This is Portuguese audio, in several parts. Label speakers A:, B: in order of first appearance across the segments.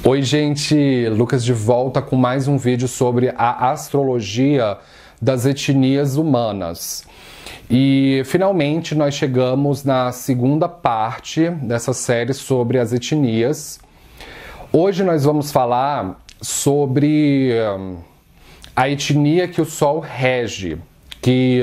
A: Oi gente, Lucas de volta com mais um vídeo sobre a astrologia das etnias humanas. E finalmente nós chegamos na segunda parte dessa série sobre as etnias. Hoje nós vamos falar sobre a etnia que o Sol rege, que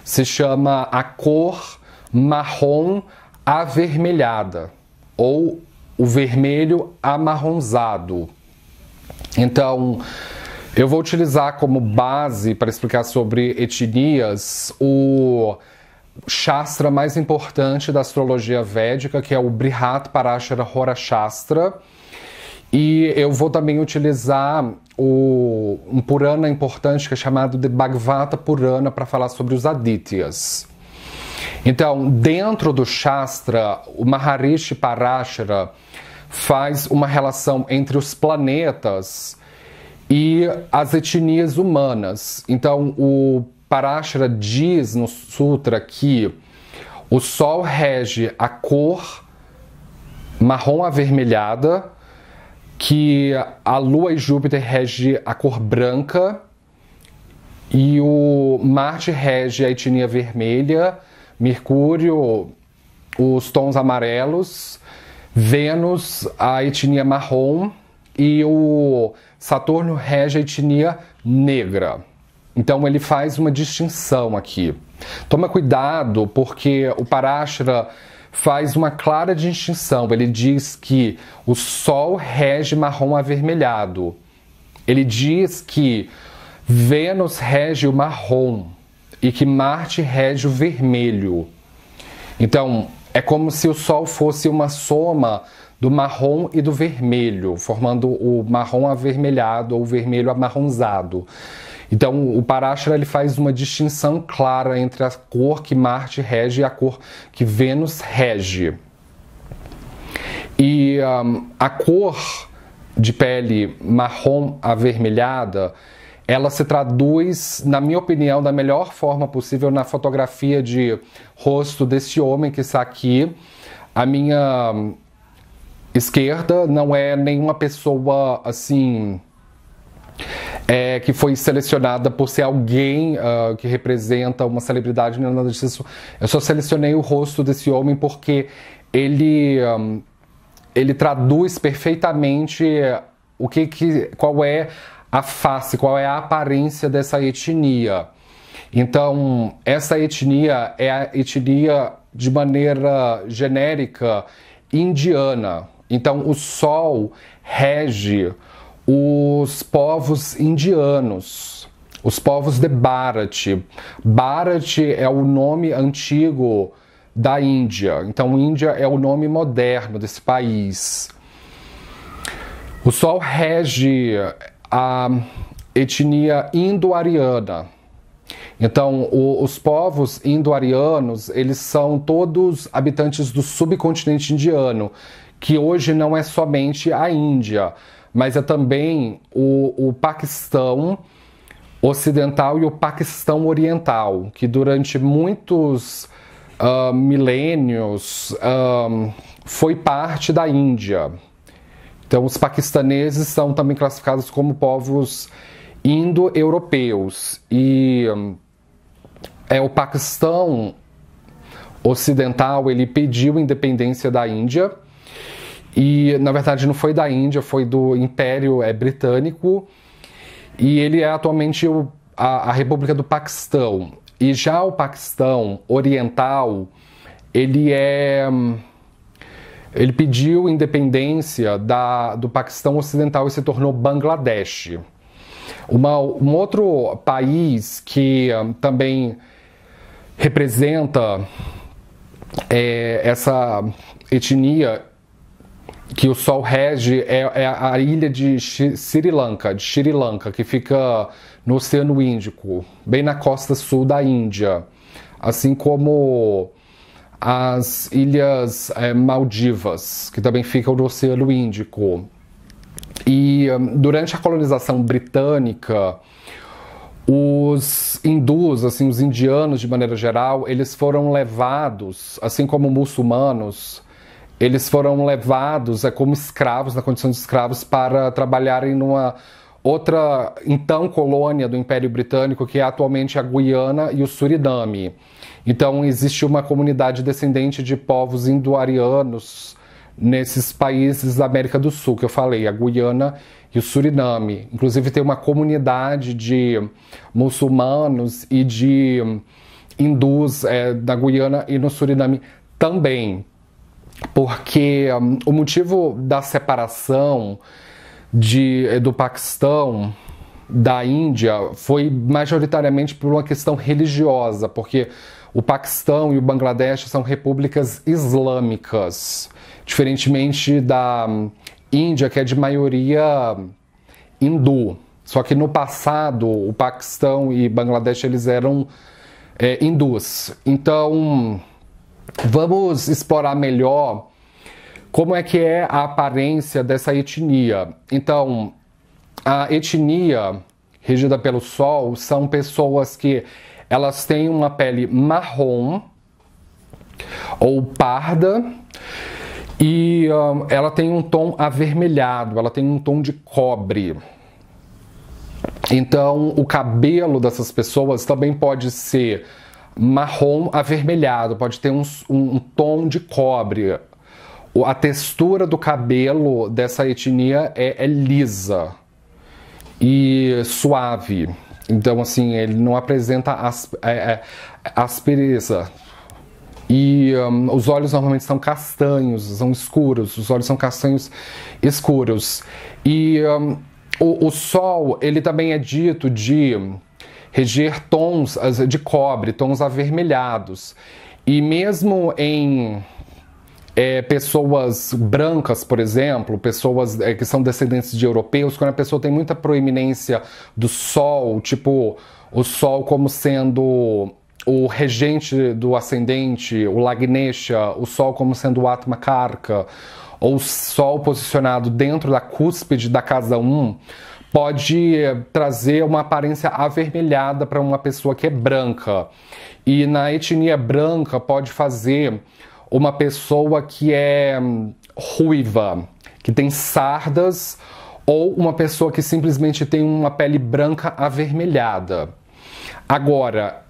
A: se chama a cor marrom avermelhada, ou o vermelho amarronzado. Então, eu vou utilizar como base para explicar sobre etnias o Shastra mais importante da astrologia védica, que é o Brihat-Parashara Hora Shastra. E eu vou também utilizar um Purana importante que é chamado de Bhagavata Purana para falar sobre os Adityas. Então, dentro do Shastra, o Maharishi Parashara faz uma relação entre os planetas e as etnias humanas. Então, o Parashara diz no Sutra que o Sol rege a cor marrom avermelhada, que a Lua e Júpiter rege a cor branca e o Marte rege a etnia vermelha, Mercúrio os tons amarelos, Vênus a etnia marrom e o Saturno rege a etnia negra. Então ele faz uma distinção aqui. Toma cuidado porque o Parashara faz uma clara distinção. Ele diz que o Sol rege marrom avermelhado. Ele diz que Vênus rege o marrom e que Marte rege o vermelho. Então, é como se o Sol fosse uma soma do marrom e do vermelho, formando o marrom avermelhado ou o vermelho amarronzado. Então, o Parashara ele faz uma distinção clara entre a cor que Marte rege e a cor que Vênus rege. E a cor de pele marrom avermelhada, ela se traduz, na minha opinião, da melhor forma possível na fotografia de rosto deste homem que está aqui. A minha esquerda não é nenhuma pessoa assim que foi selecionada por ser alguém que representa uma celebridade, nem nada disso. Eu só selecionei o rosto desse homem porque ele traduz perfeitamente qual é a face, qual é a aparência dessa etnia. Então, essa etnia é a etnia, de maneira genérica, indiana. Então, o Sol rege os povos indianos, os povos de Bharat. Bharat é o nome antigo da Índia. Então, Índia é o nome moderno desse país. O Sol rege a etnia indo-ariana. Então, os povos indo-arianos, eles são todos habitantes do subcontinente indiano, que hoje não é somente a Índia, mas é também o Paquistão ocidental e o Paquistão oriental, que durante muitos milênios foi parte da Índia. Então, os paquistaneses são também classificados como povos indo-europeus. E o Paquistão ocidental, ele pediu independência da Índia. E, na verdade, não foi da Índia, foi do Império Britânico. E ele é atualmente a República do Paquistão. E já o Paquistão oriental, ele pediu independência do Paquistão Ocidental e se tornou Bangladesh. Um outro país que também representa essa etnia que o Sol rege é a ilha de Sri Lanka, que fica no Oceano Índico, bem na costa sul da Índia, assim como as Ilhas Maldivas, que também ficam no Oceano Índico. E durante a colonização britânica, os hindus, assim, os indianos de maneira geral, eles foram levados, assim como muçulmanos, eles foram levados como escravos, na condição de escravos, para trabalharem numa outra, então, colônia do Império Britânico, que é atualmente a Guiana e o Suriname. Então, existe uma comunidade descendente de povos indo-arianos nesses países da América do Sul, que eu falei, a Guiana e o Suriname. Inclusive, tem uma comunidade de muçulmanos e de hindus da Guiana e no Suriname também. Porque o motivo da separação do Paquistão da Índia foi majoritariamente por uma questão religiosa, porque o Paquistão e o Bangladesh são repúblicas islâmicas, diferentemente da Índia, que é de maioria hindu. Só que no passado, o Paquistão e Bangladesh eles eram hindus. Então, vamos explorar melhor como é que é a aparência dessa etnia. Então, a etnia regida pelo Sol são pessoas que elas têm uma pele marrom ou parda e ela tem um tom avermelhado, ela tem um tom de cobre. Então, o cabelo dessas pessoas também pode ser marrom avermelhado, pode ter um tom de cobre. A textura do cabelo dessa etnia é lisa e suave. Então, assim, ele não apresenta aspereza. E os olhos normalmente são castanhos, são escuros. Os olhos são castanhos escuros. E o Sol, ele também é dito de reger tons de cobre, tons avermelhados. E mesmo em pessoas brancas, por exemplo, pessoas que são descendentes de europeus, quando a pessoa tem muita proeminência do Sol, tipo o Sol como sendo o regente do ascendente, o Lagnesha, o Sol como sendo o Atma Karka, ou o Sol posicionado dentro da cúspide da casa 1, pode trazer uma aparência avermelhada para uma pessoa que é branca. E na etnia branca pode fazer uma pessoa que é ruiva, que tem sardas, ou uma pessoa que simplesmente tem uma pele branca avermelhada. Agora,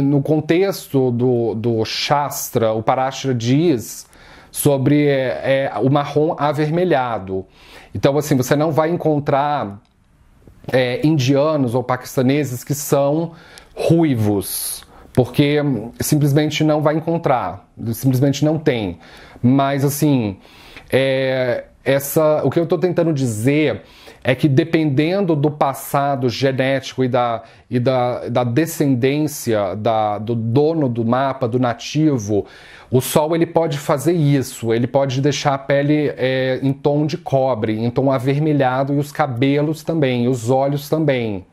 A: no contexto do Shastra, o Parashara diz sobre o marrom avermelhado. Então, assim, você não vai encontrar indianos ou paquistaneses que são ruivos, porque simplesmente não vai encontrar, simplesmente não tem. Mas, assim, o que eu estou tentando dizer é que dependendo do passado genético e da descendência do dono do mapa, do nativo, o Sol ele pode fazer isso, ele pode deixar a pele em tom de cobre, em tom avermelhado, e os cabelos também, os olhos também.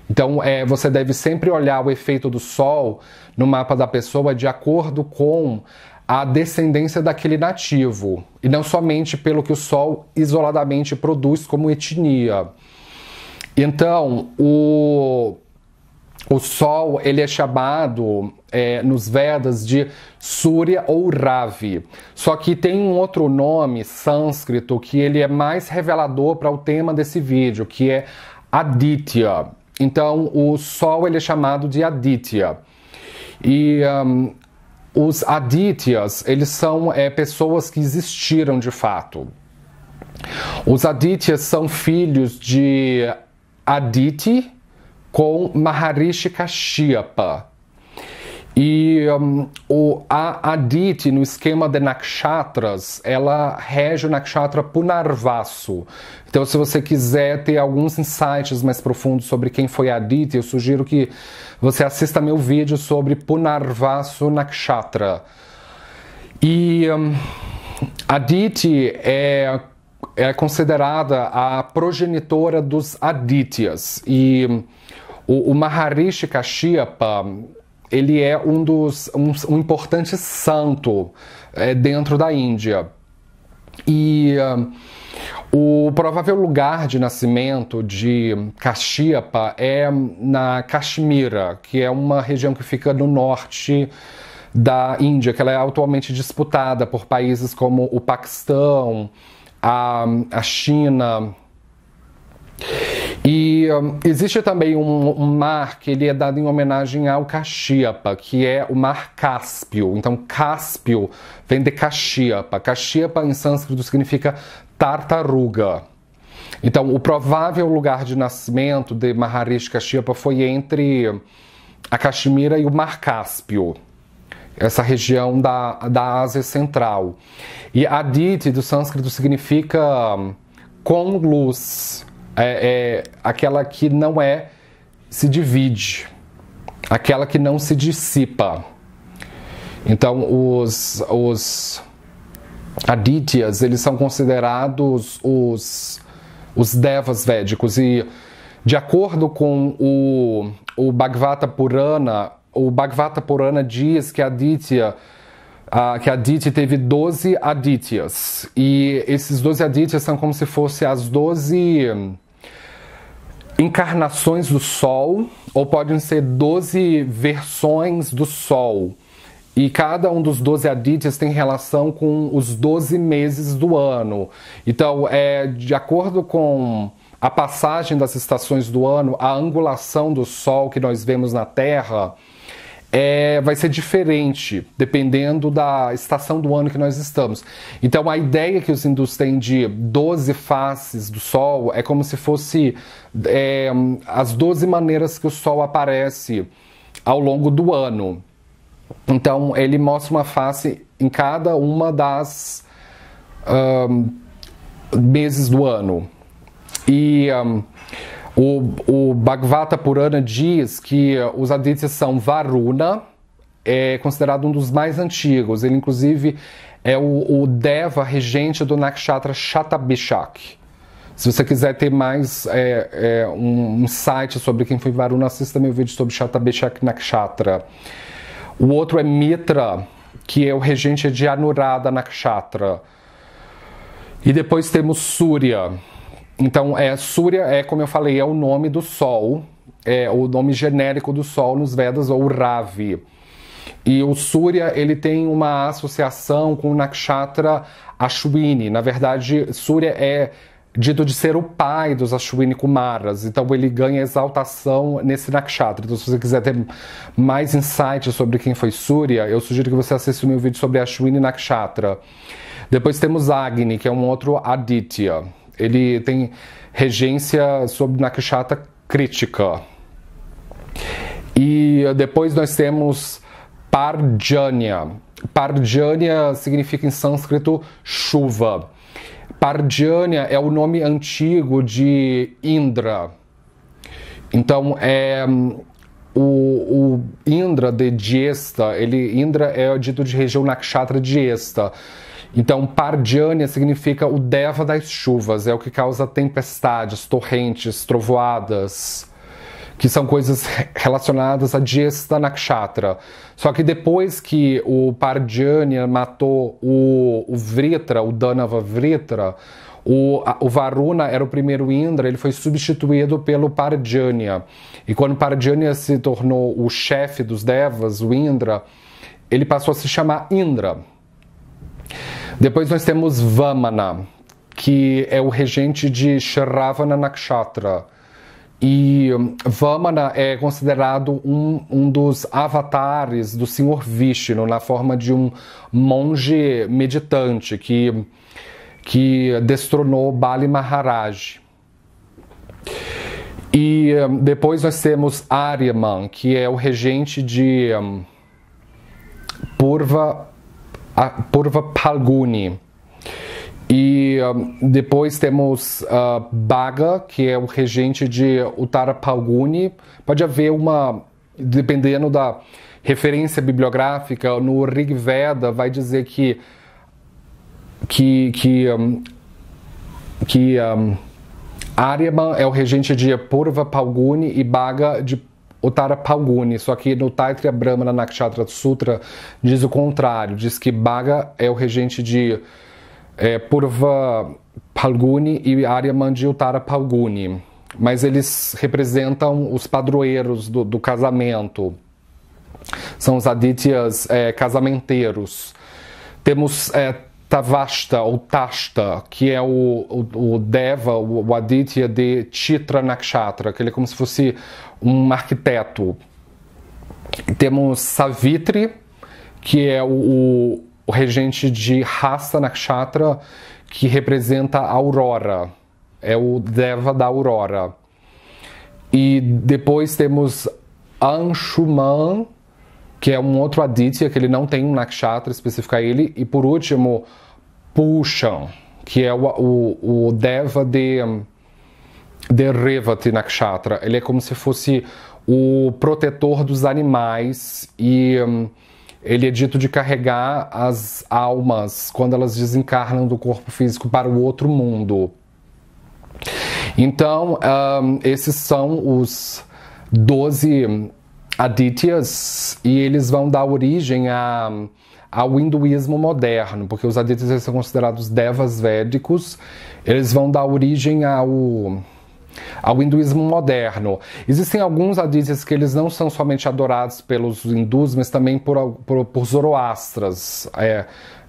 A: Então, você deve sempre olhar o efeito do Sol no mapa da pessoa de acordo com a descendência daquele nativo, e não somente pelo que o Sol isoladamente produz como etnia. Então, o Sol ele é chamado nos Vedas de Surya ou Ravi. Só que tem um outro nome sânscrito que ele é mais revelador para o tema desse vídeo, que é Aditya. Então, o Sol ele é chamado de Aditya. E os Adityas, eles são pessoas que existiram de fato. Os Adityas são filhos de Aditi com Maharishi Kashyapa. E a Aditi, no esquema de nakshatras, ela rege o nakshatra Punarvasu. Então, se você quiser ter alguns insights mais profundos sobre quem foi Aditi, eu sugiro que você assista meu vídeo sobre Punarvasu Nakshatra. E Aditi é considerada a progenitora dos Adityas. E o Maharishi Kashyapa, ele é um importante santo dentro da Índia. E o provável lugar de nascimento de Kashyapa é na Caxemira, que é uma região que fica no norte da Índia, que ela é atualmente disputada por países como o Paquistão, a China. E existe também um mar que ele é dado em homenagem ao Kashyapa, que é o Mar Cáspio. Então, Cáspio vem de Kashyapa. Kashyapa em sânscrito significa tartaruga. Então, o provável lugar de nascimento de Maharishi Kashyapa foi entre a Caxemira e o Mar Cáspio, essa região da Ásia Central. E Aditi, do sânscrito, significa com luz. É aquela que não se divide, aquela que não se dissipa. Então, os Adityas, eles são considerados os devas védicos, e de acordo com o Bhagavata Purana diz que Aditi teve 12 Adityas, e esses 12 Adityas são como se fossem as 12 encarnações do Sol, ou podem ser 12 versões do Sol. E cada um dos 12 Adityas tem relação com os 12 meses do ano. Então, de acordo com a passagem das estações do ano, a angulação do Sol que nós vemos na Terra vai ser diferente, dependendo da estação do ano que nós estamos. Então, a ideia que os hindus têm de 12 faces do Sol é como se fosse as 12 maneiras que o Sol aparece ao longo do ano. Então, ele mostra uma face em cada uma das meses do ano. E o Bhagavata Purana diz que os Adityas são Varuna, é considerado um dos mais antigos. Ele, inclusive, é o Deva regente do Nakshatra Shatabhishak. Se você quiser ter mais um insight sobre quem foi Varuna, assista meu vídeo sobre Shatabhishak Nakshatra. O outro é Mitra, que é o regente de Anuradha Nakshatra. E depois temos Surya. Então, Surya como eu falei, é o nome do Sol, é o nome genérico do Sol nos Vedas, ou Ravi. E o Surya, ele tem uma associação com o Nakshatra Ashwini. Na verdade, Surya é dito de ser o pai dos Ashwini Kumaras, então ele ganha exaltação nesse Nakshatra. Então, se você quiser ter mais insights sobre quem foi Surya, eu sugiro que você assista o meu vídeo sobre Ashwini Nakshatra. Depois temos Agni, que é um outro Aditya. Ele tem regência sobre Nakshatra Kritika. E depois nós temos Parjanya. Parjanya significa em sânscrito chuva. Parjanya é o nome antigo de Indra. Então, o Indra de Jyesta, Indra é dito de região Nakshatra Jyesta. Então, Parjanya significa o Deva das chuvas, é o que causa tempestades, torrentes, trovoadas, que são coisas relacionadas a Jyesta Nakshatra. Só que depois que o Parjanya matou o Vritra, o Danava Vritra, o Varuna era o primeiro Indra, ele foi substituído pelo Parjanya. E quando Parjanya se tornou o chefe dos Devas, o Indra, ele passou a se chamar Indra. Depois nós temos Vamana, que é o regente de Shravana Nakshatra. E Vamana é considerado um dos avatares do Senhor Vishnu, na forma de um monge meditante que destronou Bali Maharaj. E depois nós temos Aryaman, que é o regente de Purva Phalguni. E depois temos Bhaga, que é o regente de Uttara Phalguni. Pode haver dependendo da referência bibliográfica, no Rig Veda vai dizer que Aryaman é o regente de Purva Phalguni e Bhaga de Uttara Phalguni, só que no Taittiriya Brahmana Nakshatra Sutra diz o contrário, diz que Bhaga é o regente de Purva Phalguni e Aryaman de Uttara Phalguni, mas eles representam os padroeiros do casamento. São os Adityas casamenteiros. Temos Tavashta ou Tashta, que é o Deva, o Aditya de Chitra Nakshatra, que ele é como se fosse um arquiteto. Temos Savitri, que é o regente de Hasta Nakshatra, que representa a aurora, é o Deva da aurora. E depois temos Anshuman, que é um outro Aditya, que ele não tem um Nakshatra específico a ele. E por último, Pushan, que é o Deva de Revati Nakshatra. Ele é como se fosse o protetor dos animais e ele é dito de carregar as almas quando elas desencarnam do corpo físico para o outro mundo. Então, esses são os 12 Adityas e eles vão dar origem ao hinduísmo moderno, porque os Adityas são considerados devas védicos, eles vão dar origem ao hinduísmo moderno. Existem alguns Adityas que eles não são somente adorados pelos hindus, mas também por zoroastras.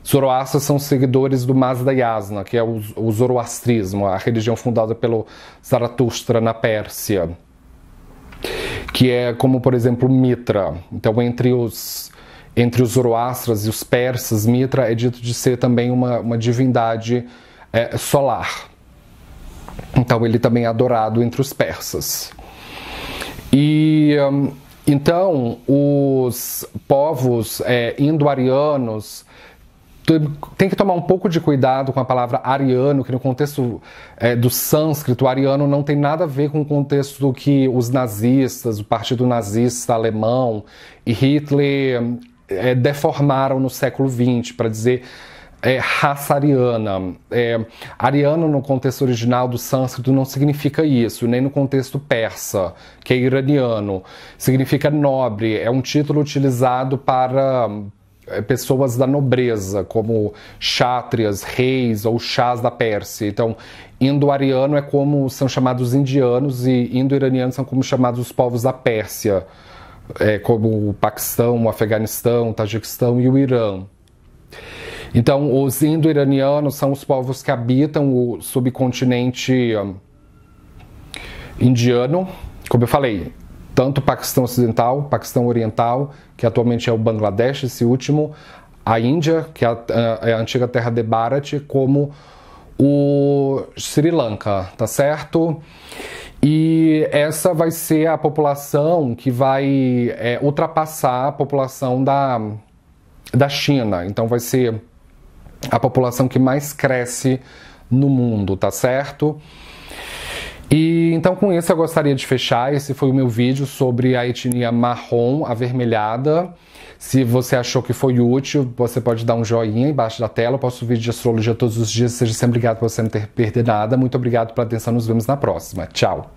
A: Zoroastras são seguidores do Mazdayasna, que é o zoroastrismo, a religião fundada pelo Zaratustra na Pérsia, que é como, por exemplo, Mitra. Então, entre os zoroastras e os persas, Mitra é dito de ser também uma divindade solar. Então, ele também é adorado entre os persas. E então, os povos indo-arianos tem que tomar um pouco de cuidado com a palavra ariano, que no contexto do sânscrito, ariano não tem nada a ver com o contexto do que os nazistas, o Partido Nazista Alemão e Hitler deformaram no século XX para dizer raça ariana. Ariano no contexto original do sânscrito não significa isso, nem no contexto persa, que é iraniano. Significa nobre, é um título utilizado para pessoas da nobreza, como kshatriyas, reis ou chás da Pérsia. Então, indo-ariano é como são chamados indianos e indo-iranianos são como chamados os povos da Pérsia, como o Paquistão, o Afeganistão, o Tajiquistão e o Irã. Então, os indo-iranianos são os povos que habitam o subcontinente indiano, como eu falei, tanto o Paquistão Ocidental, Paquistão Oriental, que atualmente é o Bangladesh, esse último, a Índia, que é a antiga terra de Bharat, como o Sri Lanka, tá certo? E essa vai ser a população que vai ultrapassar a população da China. Então vai ser a população que mais cresce no mundo, tá certo? E então com isso eu gostaria de fechar. Esse foi o meu vídeo sobre a etnia marrom avermelhada. Se você achou que foi útil, você pode dar um joinha embaixo da tela. Eu posto vídeo de astrologia todos os dias. Seja sempre obrigado por você não ter perdido nada. Muito obrigado pela atenção. Nos vemos na próxima. Tchau!